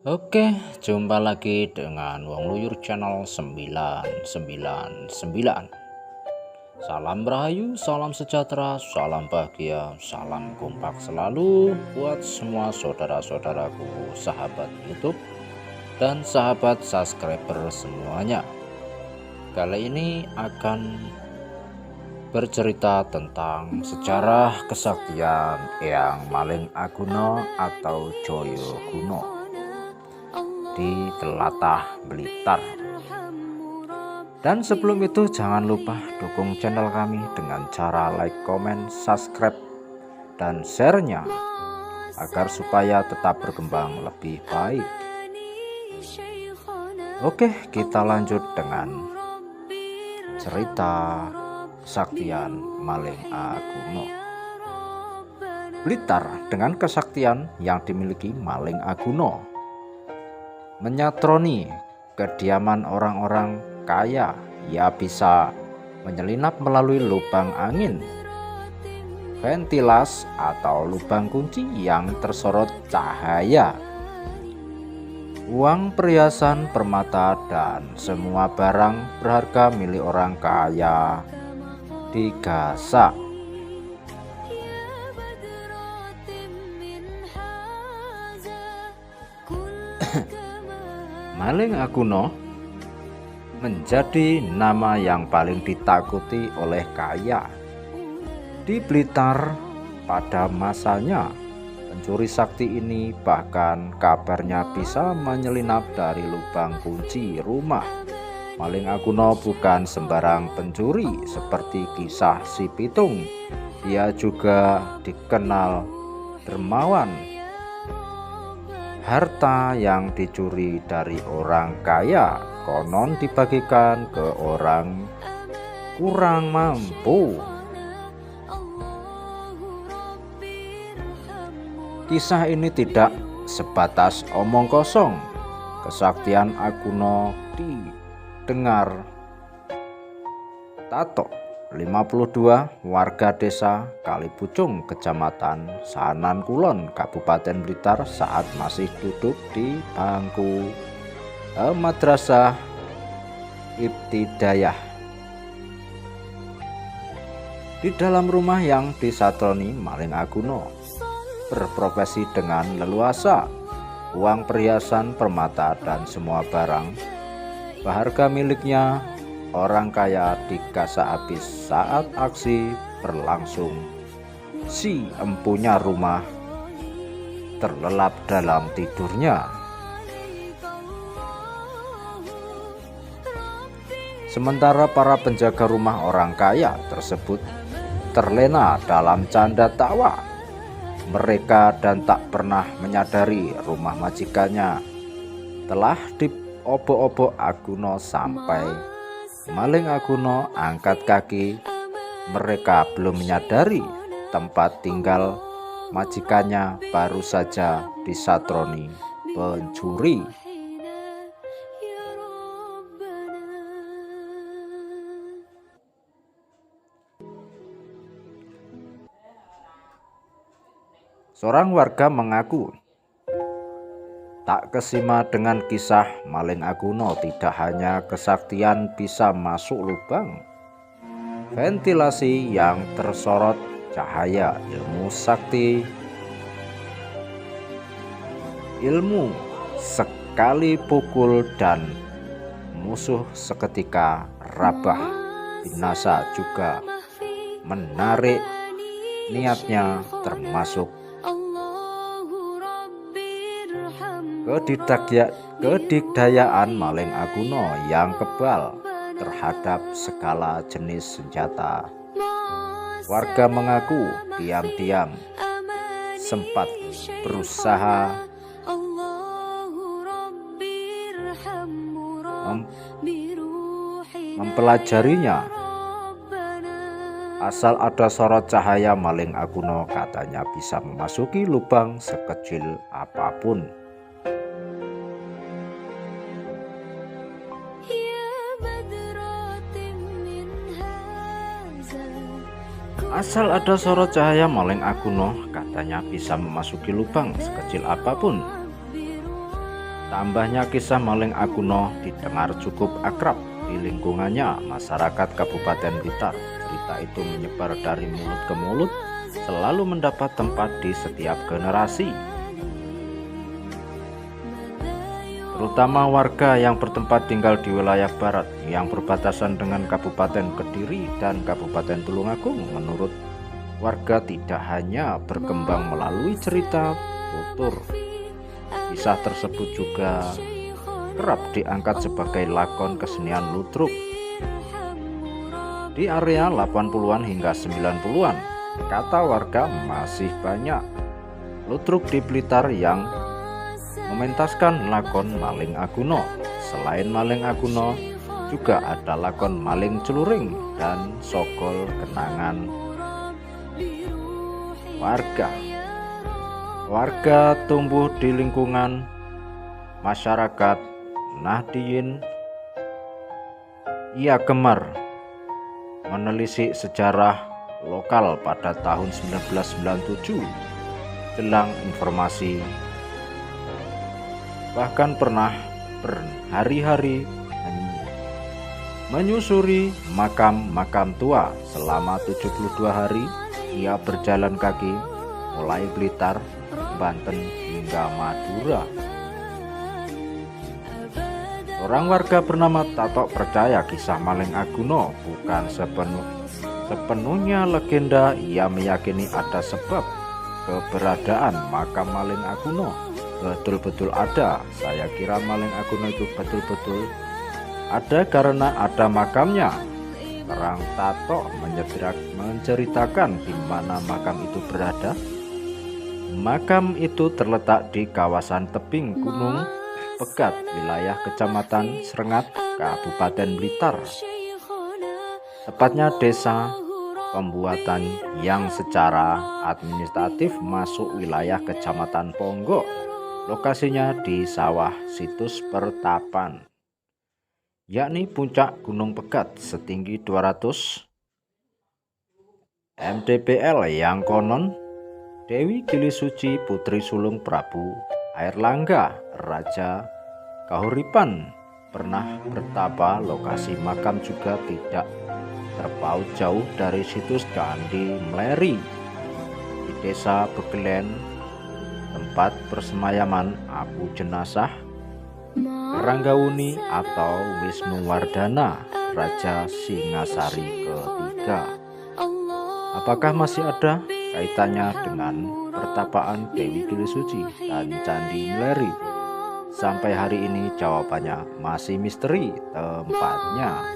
Oke, jumpa lagi dengan Wong Luyur Channel 999. Salam Rahayu, salam sejahtera, salam bahagia, salam kompak selalu buat semua saudara-saudaraku, sahabat YouTube dan sahabat subscriber semuanya. Kali ini akan bercerita tentang sejarah kesaktian yang Maling Aguno atau Joyo Guno di Telatah Blitar. Dan sebelum itu jangan lupa dukung channel kami dengan cara like, comment, subscribe, dan share-nya agar supaya tetap berkembang lebih baik. Oke, kita lanjut dengan cerita kesaktian Maling Aguno. Blitar dengan kesaktian yang dimiliki Maling Aguno menyatroni kediaman orang-orang kaya. Ia bisa menyelinap melalui lubang angin, ventilas atau lubang kunci yang tersorot cahaya, uang, perhiasan, permata, dan semua barang berharga milik orang kaya digasak. Maling Aguno menjadi nama yang paling ditakuti oleh kaya di Blitar pada masanya. Pencuri sakti ini bahkan kabarnya bisa menyelinap dari lubang kunci rumah. Maling Aguno bukan sembarang pencuri seperti kisah si Pitung. Dia juga dikenal dermawan. Harta yang dicuri dari orang kaya konon dibagikan ke orang kurang mampu. Kisah ini tidak sebatas omong kosong. Kesaktian Aguno didengar Tato, 52 warga desa Kalipucung, Kecamatan Sanan Kulon, Kabupaten Blitar saat masih duduk di bangku Madrasah Ibtidayah. Di dalam rumah yang disatroni, Maling Aguno berprofesi dengan leluasa. Uang, perhiasan, permata, dan semua barang berharga miliknya orang kaya digasak habis saat aksi berlangsung. Si empunya rumah terlelap dalam tidurnya. Sementara para penjaga rumah orang kaya tersebut terlena dalam canda tawa mereka dan tak pernah menyadari rumah majikannya telah diobok-obok Aguno. Sampai Maling Aguno angkat kaki, mereka belum menyadari tempat tinggal majikannya baru saja disatroni pencuri. Seorang warga mengaku tak kesima dengan kisah Maling Aguno. Tidak hanya kesaktian bisa masuk lubang, ventilasi yang tersorot cahaya, ilmu sakti, ilmu sekali pukul dan musuh seketika rabah binasa juga menarik niatnya, termasuk kedikdayaan Maling Aguno yang kebal terhadap segala jenis senjata. Warga mengaku diam-diam sempat berusaha mempelajarinya. Asal ada sorot cahaya, Maling Aguno katanya bisa memasuki lubang sekecil apapun. Asal ada sorot cahaya, Maling Aguno katanya bisa memasuki lubang sekecil apapun. Tambahnya kisah maling Aguno didengar cukup akrab di lingkungannya masyarakat Kabupaten Blitar. Cerita itu menyebar dari mulut ke mulut, selalu mendapat tempat di setiap generasi. Terutama warga yang bertempat tinggal di wilayah barat yang berbatasan dengan Kabupaten Kediri dan Kabupaten Tulungagung. Menurut warga tidak hanya berkembang melalui cerita tutur, kisah tersebut juga kerap diangkat sebagai lakon kesenian ludruk. Di area 80-an hingga 90-an, kata warga masih banyak ludruk di Blitar yang mementaskan lakon maling Aguno. Selain maling Aguno, juga ada lakon maling celuring dan sogol kenangan warga. Warga tumbuh di lingkungan masyarakat Nahdien. Ia gemar menelisik sejarah lokal pada tahun 1997 jelang informasi, bahkan pernah berhari-hari menyusuri makam-makam tua. Selama 72 hari ia berjalan kaki mulai Blitar, Banten hingga Madura. Orang warga bernama Tatok percaya kisah maling Aguno bukan sepenuhnya legenda. Ia meyakini ada sebab keberadaan makam maling Aguno betul-betul ada. Saya kira maling Aguno itu betul-betul ada karena ada makamnya. Orang Tatok menceritakan di mana makam itu berada. Makam itu terletak di kawasan tebing Gunung Pegat, wilayah Kecamatan Srengat, Kabupaten Blitar. Tepatnya desa Pembuatan yang secara administratif masuk wilayah Kecamatan Ponggok. Lokasinya di sawah situs pertapan, yakni puncak Gunung Pegat setinggi 200 mdpl yang konon Dewi Gili Suci Putri Sulung Prabu Airlangga Raja Kahuripan pernah bertapa. Lokasi makam juga tidak terpaut jauh dari situs Candi Mleri di desa Begelen, tempat persemayaman abu jenazah Ranggawuni atau Wisnuwardana Raja Singasari ketiga. Apakah masih ada kaitannya dengan pertapaan Dewi Gili Suci dan Candi Mleri? Sampai hari ini jawabannya masih misteri tempatnya.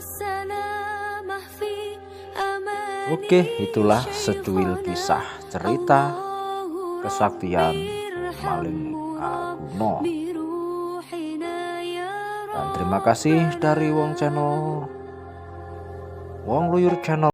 Oke, itulah secuil kisah cerita kesaktian maling Aguno. Dan terima kasih dari Wong Luyur Channel.